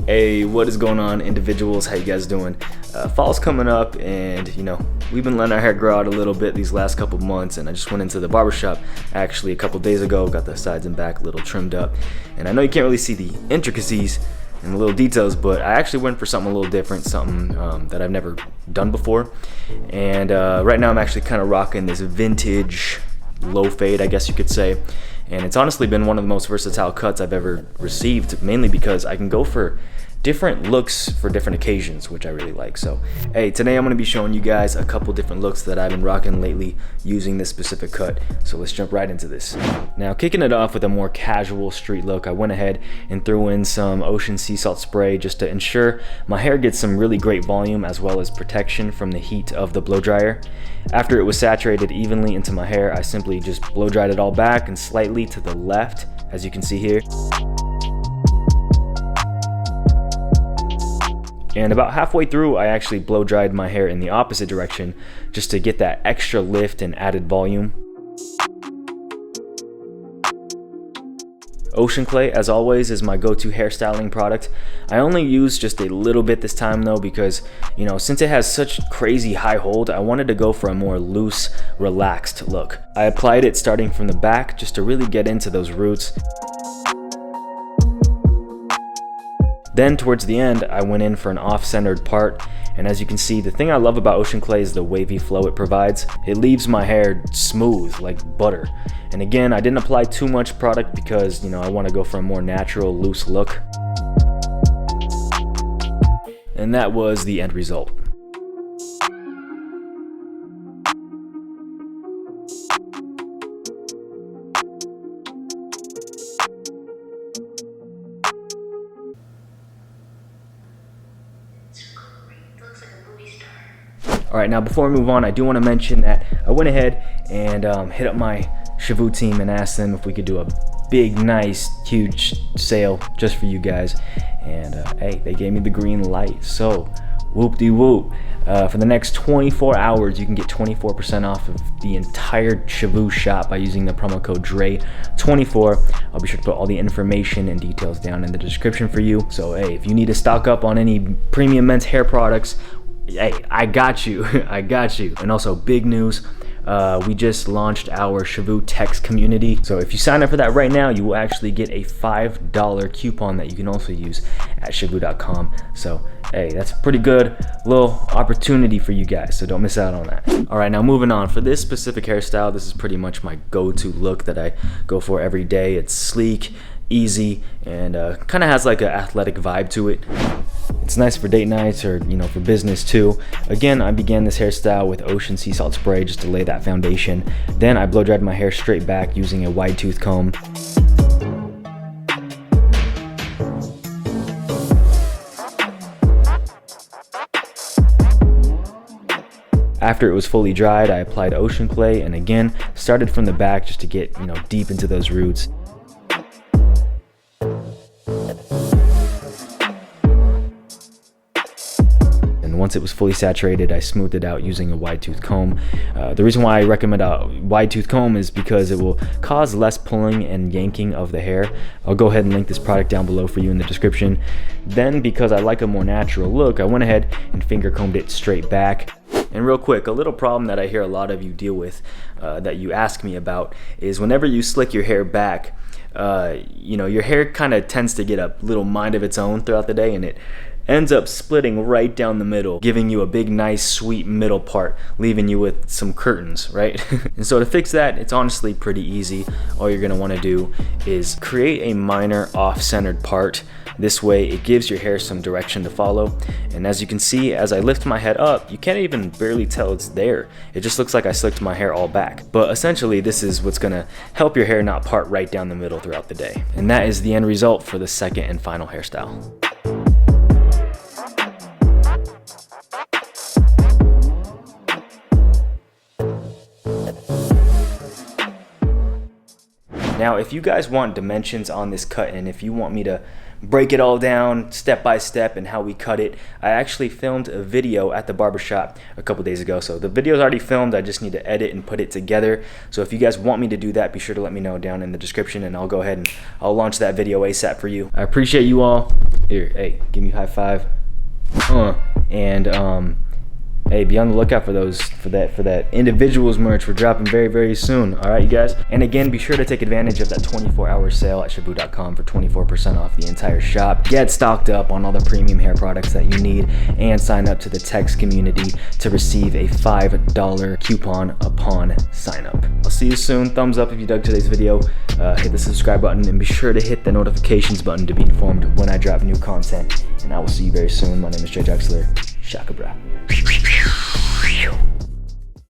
Hey, what is going on, individuals? How you guys doing? Fall's coming up, and we've been letting our hair grow out a little bit these last couple months, and I just went into the barbershop actually a couple days ago, got the sides and back a little trimmed up, and I know you can't really see the intricacies and the little details, but I actually went for something a little different, something that I've never done before. And right now I'm actually kind of rocking this vintage low fade, I guess you could say, and it's honestly been one of the most versatile cuts I've ever received, mainly because I can go for different looks for different occasions, which I really like. So hey, today I'm going to be showing you guys a couple different looks that I've been rocking lately using this specific cut. So let's jump right into this. Now, kicking it off with a more casual street look, I went ahead and threw in some ocean sea salt spray just to ensure my hair gets some really great volume as well as protection from the heat of the blow dryer. After it was saturated evenly into my hair, I simply just blow dried it all back and slightly to the left, as you can see here. And about halfway through, I actually blow dried my hair in the opposite direction just to get that extra lift and added volume. Ocean Clay, as always, is my go-to hairstyling product. I only use just a little bit this time though, because since it has such crazy high hold, I wanted to go for a more loose, relaxed look. I applied it starting from the back just to really get into those roots. Then towards the end, I went in for an off-centered part, and as you can see, the thing I love about Ocean Clay is the wavy flow it provides. It leaves my hair smooth like butter. And again, I didn't apply too much product because I want to go for a more natural, loose look. And that was the end result. Alright, now before we move on, I do want to mention that I went ahead and hit up my SHEH team and asked them if we could do a big, nice, huge sale just for you guys. And hey, they gave me the green light. So, whoop-de-whoop. For the next 24 hours, you can get 24% off of the entire SHEH shop by using the promo code DRE24. I'll be sure to put all the information and details down in the description for you. So hey, if you need to stock up on any premium men's hair products, hey, I got you. I got you. And also, big news, we just launched our SHEH text community. So if you sign up for that right now, you will actually get a $5 coupon that you can also use at shehu.com. So hey, that's a pretty good little opportunity for you guys, so don't miss out on that. All right, now moving on. For this specific hairstyle, this is pretty much my go-to look that I go for every day. It's sleek, easy, and kind of has like an athletic vibe to it. It's nice for date nights or for business too. Again, I began this hairstyle with ocean sea salt spray just to lay that foundation. Then I blow dried my hair straight back using a wide tooth comb. After it was fully dried, I applied Ocean Clay and again started from the back just to get deep into those roots. Once it was fully saturated, I smoothed it out using a wide tooth comb. The reason why I recommend a wide tooth comb is because it will cause less pulling and yanking of the hair. I'll go ahead and link this product down below for you in the description. Then, because I like a more natural look, I went ahead and finger combed it straight back. And real quick, a little problem that I hear a lot of you deal with, that you ask me about, is whenever you slick your hair back, your hair kind of tends to get a little mind of its own throughout the day, and it ends up splitting right down the middle, giving you a big, nice, sweet middle part, leaving you with some curtains, right? And so to fix that, it's honestly pretty easy. All you're gonna wanna do is create a minor off-centered part. This way, it gives your hair some direction to follow. And as you can see, as I lift my head up, you can't even barely tell it's there. It just looks like I slicked my hair all back. But essentially, this is what's gonna help your hair not part right down the middle throughout the day. And that is the end result for the second and final hairstyle. Now, if you guys want dimensions on this cut, and if you want me to break it all down step by step and how we cut it. I actually filmed a video at the barbershop a couple days ago, so the video's already filmed. I just need to edit and put it together. So if you guys want me to do that, be sure to let me know down in the description, and I'll go ahead and I'll launch that video ASAP for you. I appreciate you all. Here, hey, give me a high five. Hey, be on the lookout for that individuals merch. We're dropping very, very soon. All right, you guys. And again, be sure to take advantage of that 24-hour sale at sheboo.com for 24% off the entire shop. Get stocked up on all the premium hair products that you need, and sign up to the text community to receive a $5 coupon upon sign up. I'll see you soon. Thumbs up if you dug today's video. Hit the subscribe button, and be sure to hit the notifications button to be informed when I drop new content. And I will see you very soon. My name is Drexler. Shaka bra.